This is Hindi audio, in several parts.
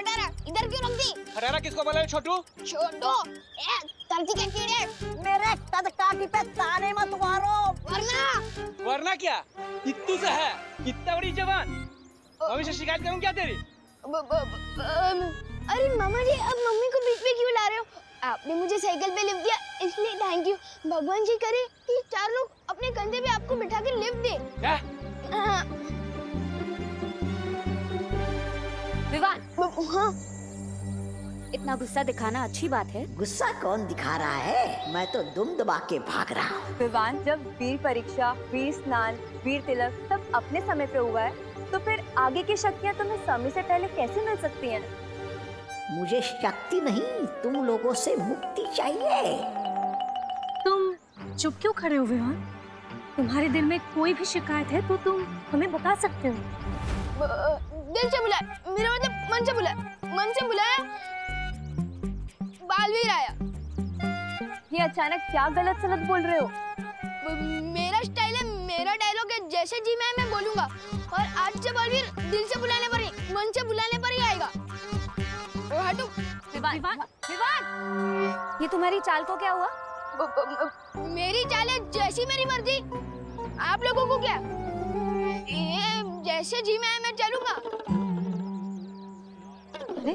खटारा इधर क्यों रख दी? खटारा किसको बोला छोटू? छोटू, धरती के कीड़े मेरे कदकाठी पे ताने मत मारो। वरना क्या? कित्तू से है, कितना बड़ी जवान। मम्मी से शिकायत करूं क्या तेरी? अरे मामा जी, अब मम्मी को बीच में क्यों ला रहे हो? आपने मुझे साइकिल पे लिफ्ट दिया, इसलिए थैंक यू। भगवान जी करे कि 4 लोग अपने कंधे पे आपको बिठा के लिफ्ट दे। क्या? विवान, हाँ। इतना गुस्सा दिखाना अच्छी बात है? गुस्सा कौन दिखा रहा है? मैं तो दुम दबा के भाग रहा हूँ। विवान, जब वीर परीक्षा, वीर स्नान, वीर तिलक सब अपने समय पे हुआ है, तो फिर आगे की शक्तियाँ तुम्हें समय से पहले कैसे मिल सकती हैं? मुझे शक्ति नहीं, तुम लोगों से मुक्ति चाहिए। तुम चुप क्यों खड़े हो विवान? तुम्हारे दिल में कोई भी शिकायत है तो तुम हमें बता सकते हो। दिल से बुलाया, मेरा मतलब मन से बुलाया। मन से बुलाया, बालवीर आया। ये अचानक क्या गलत सलत बोल रहे हो? मेरा स्टाइल है, मेरा डायलॉग है, जैसे जी मैं बोलूंगा। और आज से बालवीर दिल से बुलाने पर ही, मन से बुलाने पर ही आएगा। हटो। विवान, विवान, ये तुम्हारी चाल को क्या हुआ? मेरी चाल है जैसी मेरी मर्जी। आप लोगों को क्या? ये जैसे जी मैं चलूंगा। अरे,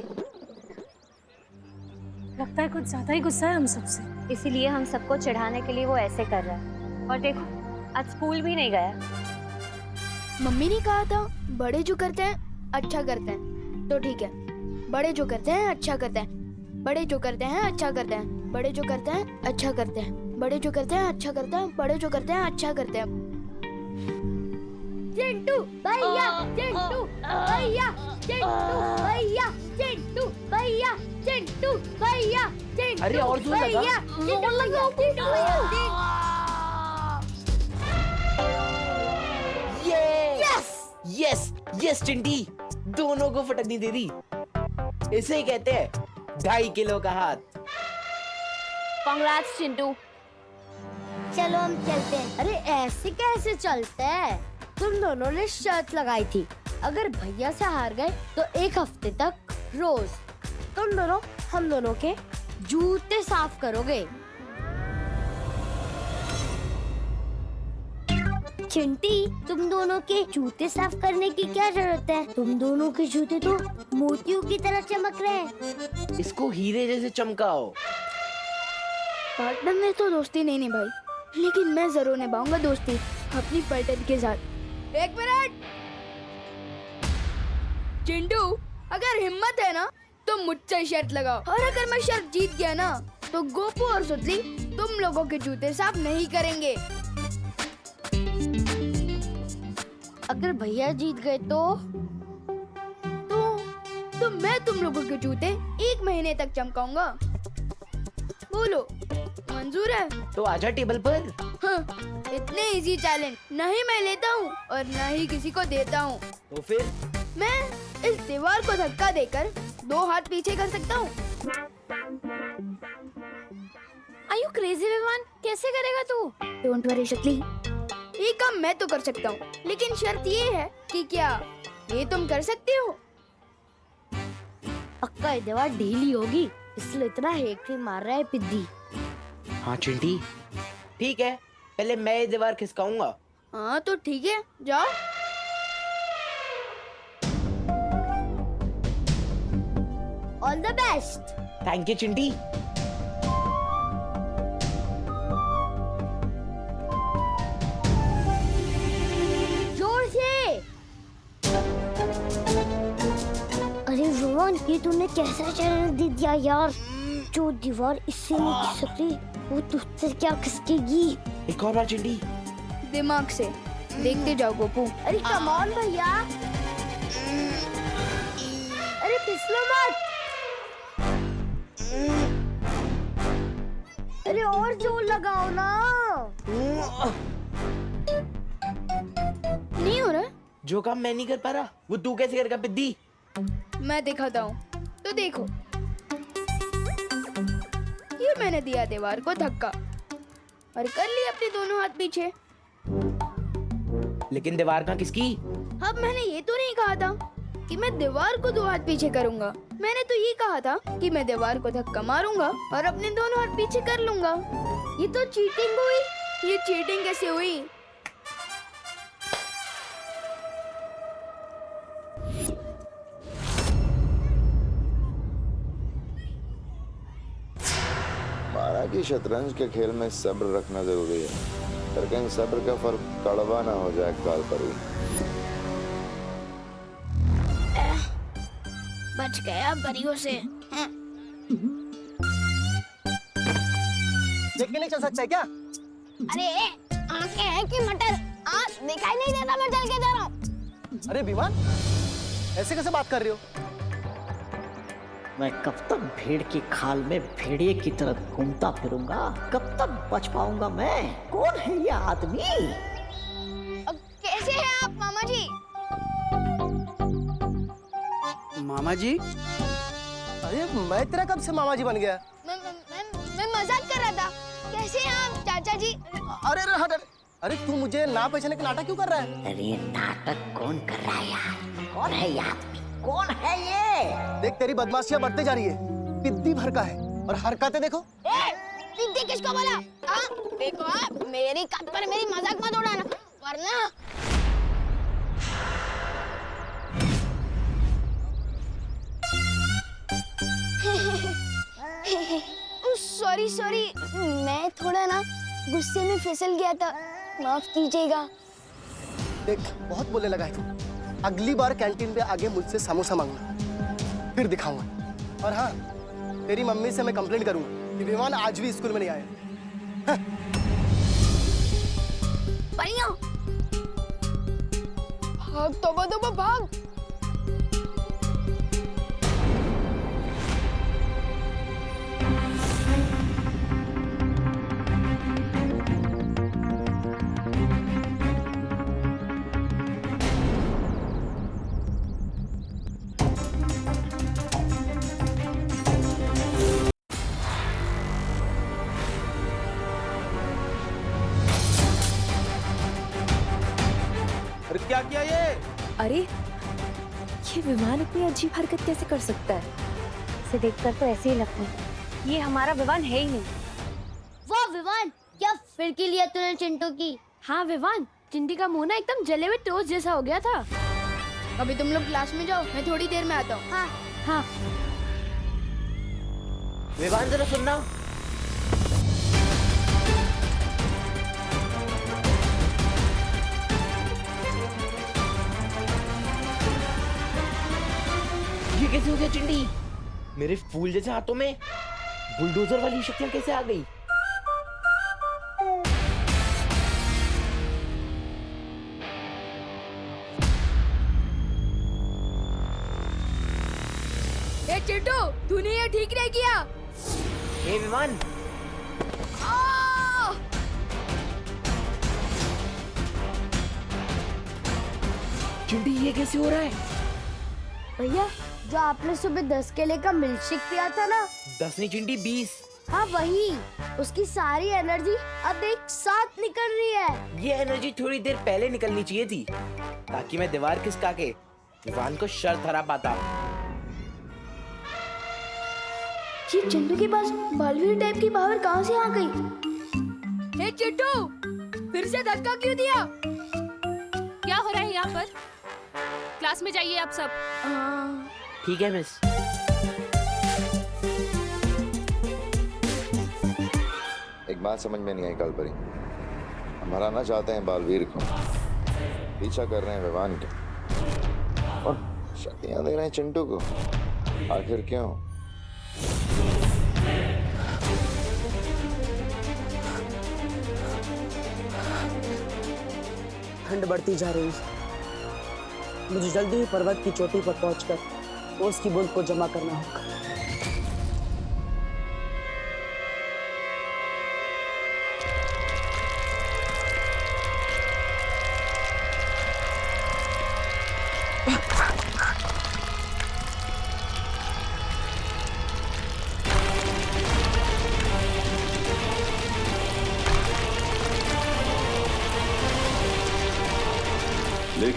लगता है कुछ ज्यादा ही गुस्सा है हम सबसे। इसीलिए हम सबको चिढ़ाने के लिए वो ऐसे कर रहा है। और देखो, आज स्कूल भी नहीं गया। मम्मी ने कहा था बड़े जो करते हैं अच्छा करते हैं, तो ठीक है। बड़े जो करते हैं अच्छा करते हैं, बड़े जो करते हैं अच्छा करते हैं, बड़े जो करते हैं अच्छा करते हैं, बड़े जो करते हैं अच्छा करते हैं, बड़े जो करते हैं अच्छा करते हैं। चिंटू भैया, चिंटू भैया, चिंटू भैया, चिंटू भैया, चिंटू भैया, चिंटू। अरे और जोर लगा। यस यस चिंटी, दोनों को फटकनी दे दी। इसे ही कहते हैं 2.5 किलो का हाथ। कांग्रेट्स चिंटू। चलो हम चलते हैं। अरे ऐसे कैसे चलते हैं? तुम दोनों ने शर्त लगाई थी, अगर भैया से हार गए तो 1 हफ्ते तक रोज तुम दोनों हम दोनों के जूते साफ करोगे। चिंटी, तुम दोनों के जूते साफ करने की क्या जरूरत है? तुम दोनों के जूते तो मोतियों की तरह चमक रहे हैं। इसको हीरे जैसे चमकाओ। पार्टनर में तो दोस्ती नहीं भाई, लेकिन मैं जरूर निभाऊंगा दोस्ती अपनी पार्टनर के साथ। 1 मिनट। चिंटू, अगर हिम्मत है ना तो मुझसे शर्त लगाओ, और अगर मैं शर्त जीत गया ना तो गोपू और सुतली तुम लोगों के जूते साफ नहीं करेंगे। अगर भैया जीत गए तो मैं तुम लोगों के जूते 1 महीने तक चमकाऊंगा। बोलो, मंजूर है? तो आजा टेबल पर। हाँ, इतने इजी चैलेंज नहीं मैं लेता हूँ और न ही किसी को देता हूँ। तो फिर मैं इस दीवार को धक्का देकर 2 हाथ पीछे कर सकता हूँ। Are you crazy Vivaan? कैसे करेगा तू? डोंट वरी शक्ली, ये काम मैं तो कर सकता हूँ, लेकिन शर्त ये है कि क्या ये तुम कर सकते हो? पक्का ये दीवार ढीली होगी, इसलिए इतना हेक्टी मार रहा है पिद्दी। हाँ चिंटी, ठीक है, पहले मैं ये दीवार खिसकाऊंगा। हाँ तो ठीक है, जाओ। All the best. Thank you Chinti. जोर से। अरे रोहन, ये तूने कैसा चैलेंज दे दिया यार? जो दीवार इससे नहीं खिसकती वो तुझसे क्या खिसकेगी? एक और बार चिंटी। दिमाग से देखते जाओ गोपू। अरे कम ऑन भैया, अरे फिसलो मत। अरे और जोर लगाओ ना। नहीं हो रहा? जो काम मैं नहीं कर पा रहा वो तू कैसे करेगा पिद्दी? मैं दिखाता हूँ, तो देखो। ये मैंने दिया दीवार को धक्का और कर ली अपने दोनों हाथ पीछे। लेकिन दीवार कहाँ किसकी? अब मैंने ये तो नहीं कहा था कि मैं दीवार को 2 हाथ पीछे करूंगा। मैंने तो ये कहा था कि मैं दीवार को धक्का मारूंगा और अपने दोनों हाथ पीछे कर लूंगा। ये तो चीटिंग हुई। ये चीटिंग कैसे हुई? माना कि शतरंज के खेल में सब्र रखना जरूरी है, पर कहीं सब्र का फल कड़वा ना हो जाए काल परी। बच गया परियों से। देख के नहीं चल सकता है क्या? अरे आंखें हैं कि मटर? दिखाई नहीं देता मैं चल के जा रहा हूँ। अरे विमान, ऐसे कैसे बात कर रही हो? मैं कब तक भेड़ की खाल में भेड़िए की तरह घूमता फिरूंगा? कब तक बच पाऊंगा मैं? कौन है ये आदमी? अब कैसे हैं आप मामा जी? मामा जी? अरे मैं तेरा कब से मामा जी बन गया? मैं मजाक कर रहा था। कैसे हैं आप चाचा जी? अरे अरे हट, अरे तू मुझे ना पहचाने का नाटक क्यों कर रहा है? अरे नाटक कौन कर रहा है यार? कौन है ये आदमी? कौन है ये? देख तेरी बदमाशियां बढ़ते जा रही है। पिद्दी भर का है और हरकतें देखो। पिद्दी किसको बोला? देखो आप मेरी कद पर मेरी मजाक मत उड़ाना वरना। सॉरी सॉरी, मैं थोड़ा ना गुस्से में फिसल गया था, माफ कीजिएगा। देख बहुत बोलने लगा है तू। अगली बार कैंटीन पे आगे मुझसे समोसा मांगना, फिर दिखाऊंगा। और हाँ, तेरी मम्मी से मैं कंप्लेंट करूंगा कि विमान आज भी स्कूल में नहीं आया। परियों, भाग तोबा तोबा भाग। क्या किया ये? अरे ये विमान इतनी अजीब हरकत कैसे कर सकता है? इसे देखकर तो ऐसे ही लगता है ये हमारा विवान है ही नहीं। वाह विवान, क्या फिरकी लिया तूने चिंटू की। हाँ विवान, चिंटी का मुंह ना एकदम जले हुए टोस्ट जैसा हो गया था। अभी तुम लोग क्लास में जाओ, मैं थोड़ी देर में आता हूँ। हाँ हाँ। विवान जरा सुनना। ये कैसे हो गया चिंटी? मेरे फूल जैसे हाथों में बुलडोजर वाली शक्तियां कैसे आ गई? ए चिंटू, तूने ये ठीक नहीं किया। हे विमान, चिंटी ये कैसे हो रहा है? भैया, जो आपने सुबह 10 केले का मिल्कशेक पिया था ना, 10 नहीं चिंटी 20। हाँ वही, उसकी सारी एनर्जी अब एक साथ निकल रही है। ये एनर्जी थोड़ी देर पहले निकलनी चाहिए थी, ताकि मैं दीवार खिसका के विवान को शर्त हरा पाता। ये चिंटू के पास बालवीर टाइप की पावर कहाँ से आ गई? हे चिंटू, फिर से धक्का क्यों दिया? क्या हो रहा है यहाँ पर? क्लास में जाइए आप सब। ठीक है मिस। एक बात समझ में नहीं आई कालपरी, हम हराना चाहते हैं बालवीर को, पीछा कर रहे हैं विवान के और शक्तियां दे रहे हैं चिंटू को। आखिर क्यों? ठंड बढ़ती जा रही है। मुझे जल्दी ही पर्वत की चोटी पर पहुंचकर ओस की बूंद को जमा करना होगा।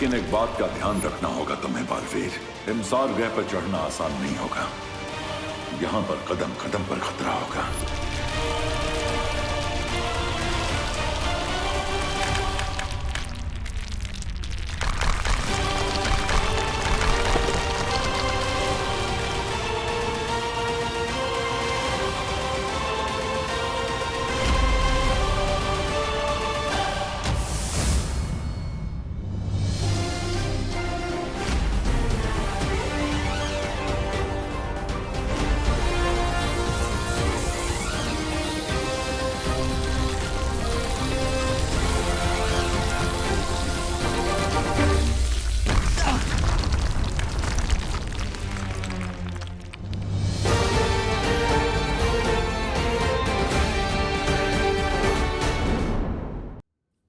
लेकिन एक बात का ध्यान रखना होगा तुम्हें बालवीर, हिमसार ग्रह पर चढ़ना आसान नहीं होगा। यहाँ पर कदम कदम पर खतरा होगा।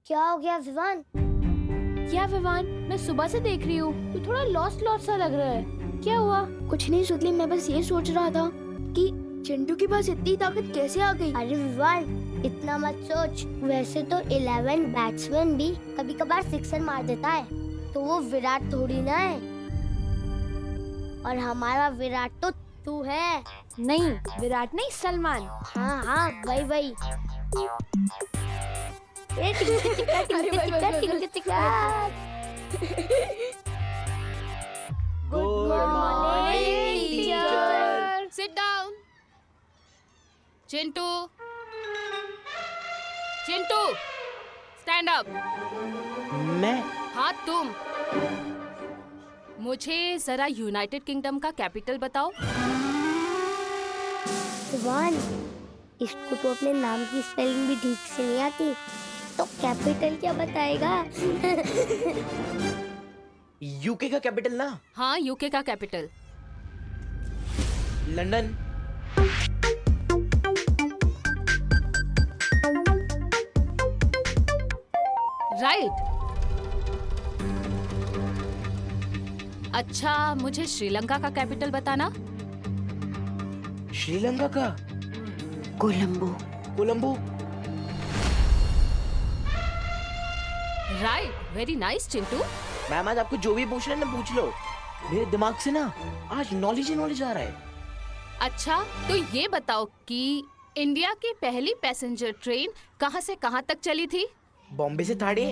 क्या हो गया विवान? क्या विवान, मैं सुबह से देख रही हूँ, तू थोड़ा लॉस्ट लॉस्ट सा लग रहा है। क्या हुआ? कुछ नहीं सुतली, मैं बस ये सोच रहा था कि चिंटू के पास इतनी ताकत कैसे आ गई। अरे विवान, इतना मत सोच। वैसे तो 11 बैट्समैन भी कभी कभार सिक्सर मार देता है, तो वो विराट थोड़ी ना है। और हमारा विराट तो तू है। नहीं, विराट नहीं, सलमान। हाँ हाँ, वही वही। Good morning teacher. Sit down. Chintu, Chintu, stand up. मैं? हाँ तुम। मुझे जरा यूनाइटेड किंगडम का कैपिटल बताओ। विवान, इसको तो अपने नाम की स्पेलिंग भी ठीक से नहीं आती, तो कैपिटल क्या बताएगा? यूके का कैपिटल ना? हाँ, यूके का कैपिटल। लंदन। राइट। अच्छा, मुझे श्रीलंका का कैपिटल बताना। श्रीलंका का? Colombo. Colombo. Right, very nice Chintu. Ma'am, आज आपको जो भी पूछना है ना पूछ लो। मेरे दिमाग से ना आज नॉलेज ही नॉलेज आ रहा है। अच्छा, तो ये बताओ कि इंडिया की पहली पैसेंजर ट्रेन कहाँ से कहाँ तक चली थी? बॉम्बे से थाड़े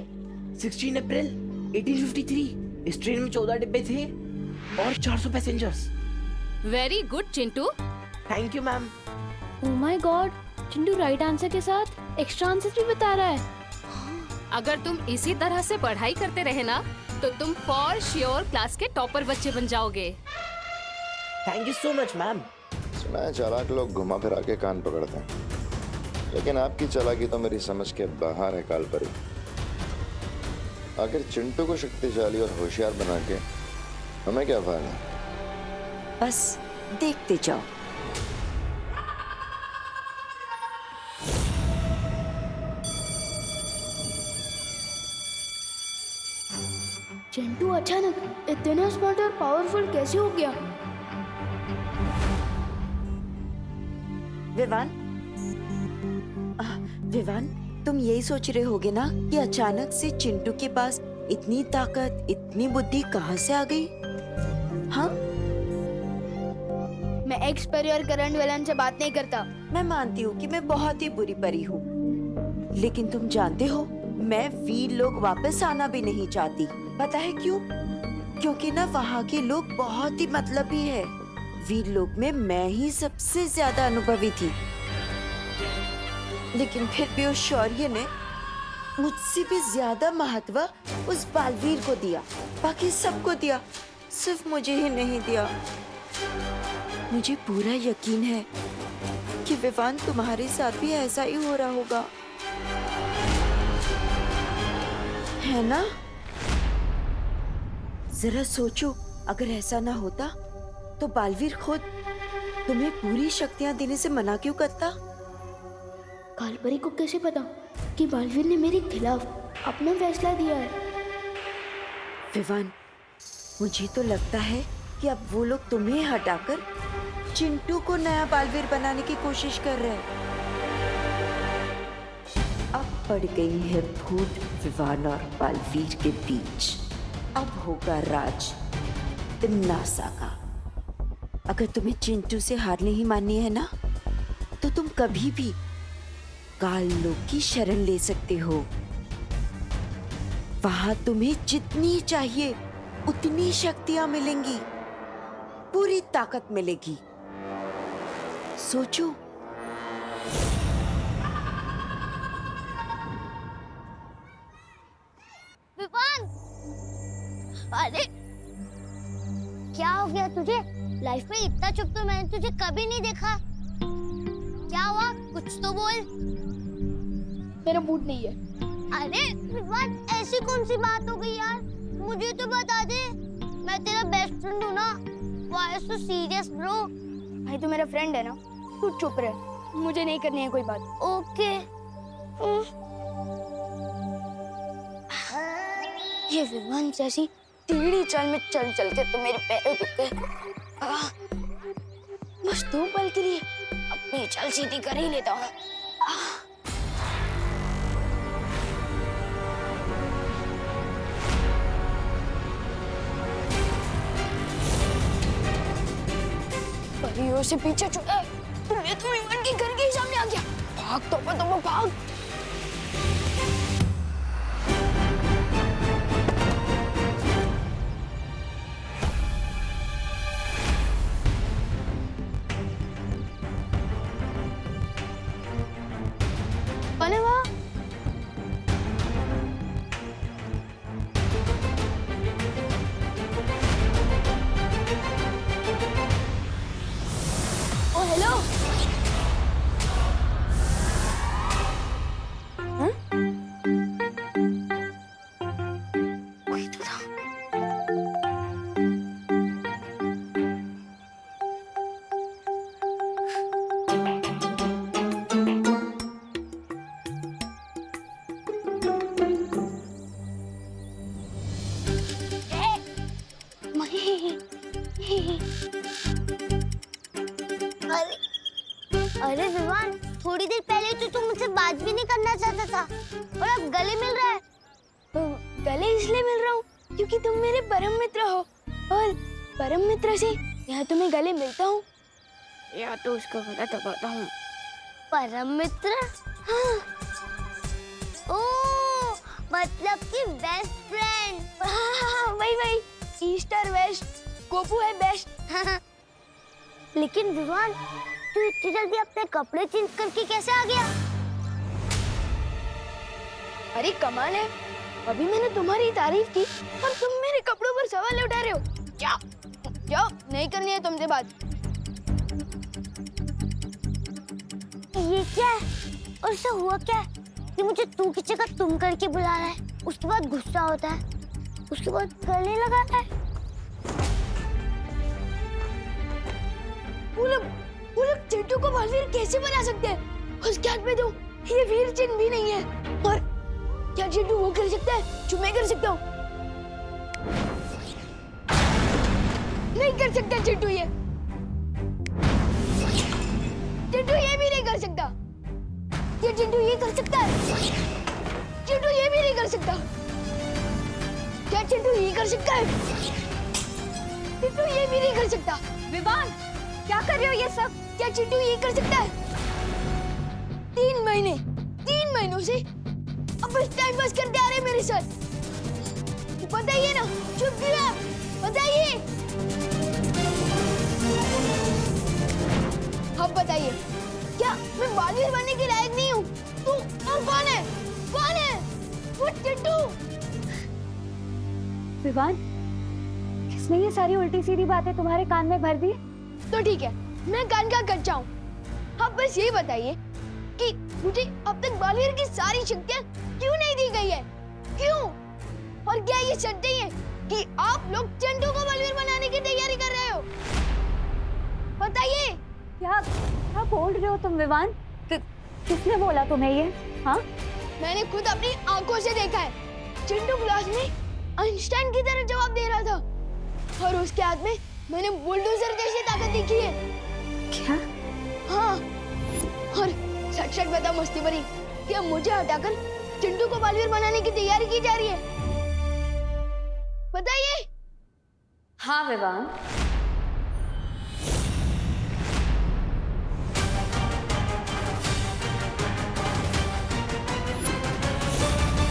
16 अप्रैल 1853। इस ट्रेन में 14 डिब्बे थे और 400 passengers. Very good Chintu. Thank you ma'am. Oh my God, Chintu right answer के साथ एक्स्ट्रा आंसर भी बता रहा है। अगर तुम इसी तरह से पढ़ाई करते रहे ना, तो तुम फॉर श्योर क्लास के टॉपर बच्चे बन जाओगे। Thank you so much ma'am. सुना है चालाक लोग घुमा फिरा के कान पकड़ते हैं, लेकिन आपकी चालाकी तो मेरी समझ के बाहर है कालपरी। आखिर चिंटू को शक्तिशाली और होशियार बना के हमें क्या फायदा? बस देखते जाओ। चिंटू अचानक इतना स्मार्ट और पावरफुल कैसे हो गया? विवान, विवान, तुम यही सोच रहे होगे ना कि अचानक से चिंटू के पास इतनी ताकत, इतनी बुद्धि कहाँ से आ गई? हाँ, मैं एक्स परी और करंट विलन से बात नहीं करता। मैं मानती हूँ कि मैं बहुत ही बुरी परी हूँ, लेकिन तुम जानते हो मैं वीर लोग वापस आना भी नहीं चाहती। पता है क्यों? क्योंकि ना वहाँ के लोग बहुत ही मतलबी है। वीर लोग में मैं ही सबसे ज्यादा अनुभवी थी, लेकिन फिर भी उस शौर्य ने मुझसे भी ज्यादा महत्व उस बालवीर को दिया। बाकी सबको दिया, सिर्फ मुझे ही नहीं दिया। मुझे पूरा यकीन है कि विवान तुम्हारे साथ भी ऐसा ही हो रहा होगा, है ना? जरा सोचो, अगर ऐसा ना होता तो बालवीर खुद तुम्हें पूरी शक्तियां देने से मना क्यों करता? कालपरी को कैसे पता कि बालवीर ने मेरे खिलाफ अपना फैसला दिया है? विवान, मुझे तो लगता है कि अब वो लोग तुम्हें हटाकर चिंटू को नया बालवीर बनाने की कोशिश कर रहे हैं। अब पड़ गई है फूट विवान और बालवीर के बीच। अब होगा राज तिमनासा का। अगर तुम्हें चिंटू से हार नहीं माननी है ना, तो तुम कभी भी काल लोक की शरण ले सकते हो। वहां तुम्हें जितनी चाहिए उतनी शक्तियां मिलेंगी, पूरी ताकत मिलेगी। सोचो। विवान, अरे क्या हो गया तुझे? लाइफ में इतना चुप तो मैंने तुझे कभी नहीं देखा। क्या हुआ? कुछ तो बोल। मेरा मूड नहीं है। अरे विवान, ऐसी कौन सी बात हो गई यार? मुझे तो बता दे, मैं तेरा बेस्ट फ्रेंड हूँ ना। Why so serious bro? भाई तो मेरा फ्रेंड है ना, तू चुप रह, मुझे नहीं करनी है कोई बात। ओके। ये विमान जैसी टेढ़ी चाल में चल चल के तो मेरे पैर दुख गए। बस 2 पल के लिए अपनी चाल सीधी कर ही लेता हूँ। परियों से पीछे छुड़ा, मैं तो विमान के घर के ही सामने आ गया। भाग तो भाग। अरे वाह, ओ हेलो। कोई तो था। अरे विवान, थोड़ी देर पहले तो तुम मुझसे बात भी नहीं करना चाहता था और अब गले मिल रहा है। तो गले इसलिए मिल रहा हूँ क्योंकि तुम मेरे परम मित्र हो, और परम मित्र से या तो मैं गले मिलता हूँ या तो उसका गला दबाता हूँ। परम मित्र? हाँ। ओह, मतलब कि बेस्ट फ्रेंड। हाँ, वही ईस्ट और वेस्ट, गोपू है बेस्ट। लेकिन विवान, तू इतनी जल्दी अपने कपड़े चेंज करके कैसे आ गया? अरे कमाल है, अभी मैंने तुम्हारी तारीफ की और तुम मेरे कपड़ों पर सवाल उठा रहे हो। जाओ, नहीं करनी है तुमसे बात। ये क्या है? और इससे हुआ क्या कि मुझे तू की जगह तुम करके बुला रहा है, उसके बाद गुस्सा होता है, उसके बाद गले लगाता है। वो लोग चिंटू को बालवीर कैसे बना सकते हैं? उसके हाथ में तो ये वीर चिन्ह भी नहीं है। और क्या चिंटू वो कर सकता है जो मैं कर सकता हूँ? नहीं कर सकता चिंटू ये भी नहीं कर सकता। ये चिंटू ये कर सकता है? चिंटू ये भी नहीं कर सकता। क्या चिंटू ये कर सकता है? चिंटू ये भी नहीं कर सकता। विवान, क्या कर रहे हो ये सब? क्या चिंटू ये कर सकता है? 3 महीनों से अब बस टाइम पास करते आ रहे मेरे साथ। बताइए ना, चुप क्यों है? बताइए। अब बताइए, क्या मैं बालवीर बनने के लायक नहीं हूँ? तू और कौन है? वो चिंटू। विवान, किसने ये सारी उल्टी सीधी बातें तुम्हारे कान में भर दी? तो ठीक है, मैं कान का कच्चा हूँ। अब बस ये बताइए कि मुझे अब तक बालवीर की सारी शक्तियाँ क्यों नहीं दी गई है? क्यों? और क्या ये सच नहीं है कि आप लोग चिंटू को बालवीर बनाने की तैयारी कर रहे हो? बताइए। क्या बोल रहे हो तुम विवान? किसने बोला तुम्हें ये? हाँ, मैंने खुद अपनी आंखों से देखा है। चिंटू क्लास में आइंस्टाइन की तरह जवाब दे रहा था और उसके हाथ में मैंने बुलडोजर जैसी ताकत देखी है। क्या? हाँ, और सच बता मस्ती भरी, क्या मुझे हटाकर चिंटू को बालवीर बनाने की तैयारी की जा रही है? बताइए। हाँ विवान,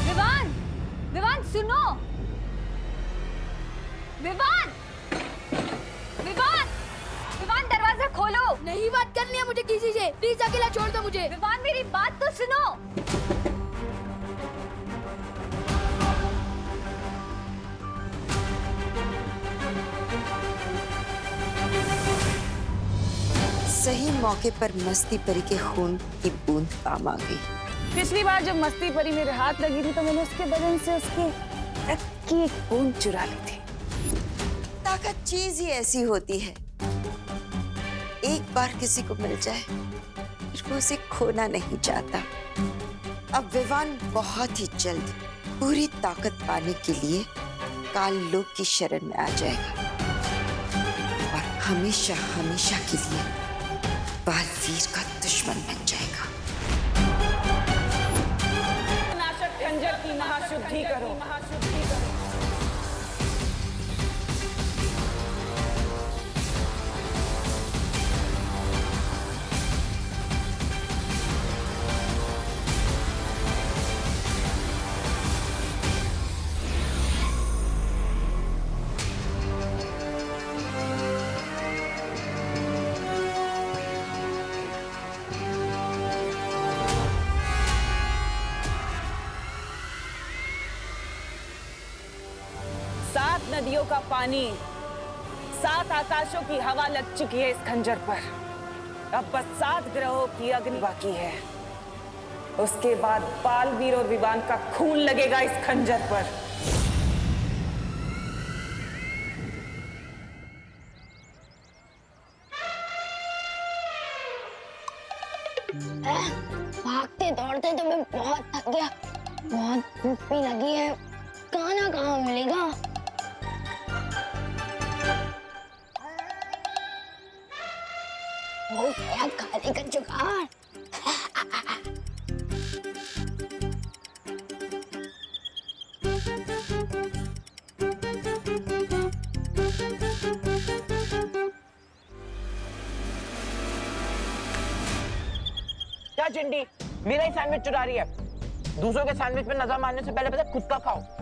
विवान, विवान सुनो, विवान, विवान, विवान दरवाजा खोलो। नहीं बात करनी है मुझे किसी से, प्लीज अकेला छोड़ दो मुझे। विवान मेरी बात तो सुनो। सही मौके पर मस्ती परी के खून की बूंद काम आ गई। पिछली बार जब मस्ती परी मेरे हाथ लगी थी तो मैंने उसके बदन से उसकी रक्त की एक बूंद चुरा ली थी। ताकत चीज ही ऐसी होती है, एक बार किसी को मिल जाए फिर वो उसे खोना नहीं चाहता। अब विवान बहुत ही जल्द पूरी ताकत पाने के लिए काल लोक की शरण में आ जाएगा और हमेशा हमेशा के लिए बालवीर का दुश्मन बन जाएगा। नाशक खंजर की महाशुद्धि करो। सात नदियों का पानी, सात आकाशों की हवा लग चुकी है इस खंजर पर। अब बस 7 ग्रहों की अग्नि बाकी है। उसके बाद बालवीर और विवान का खून लगेगा इस खंजर पर। भागते दौड़ते तो मैं बहुत थक गया, बहुत भूख भी लगी है। खाना कहाँ मिलेगा? हो गया खाने का जुगाड़। क्या चिंडी, मेरा ही सैंडविच चुरा रही है। दूसरों के सैंडविच पे नजर मारने से पहले पता खुद का खाओ।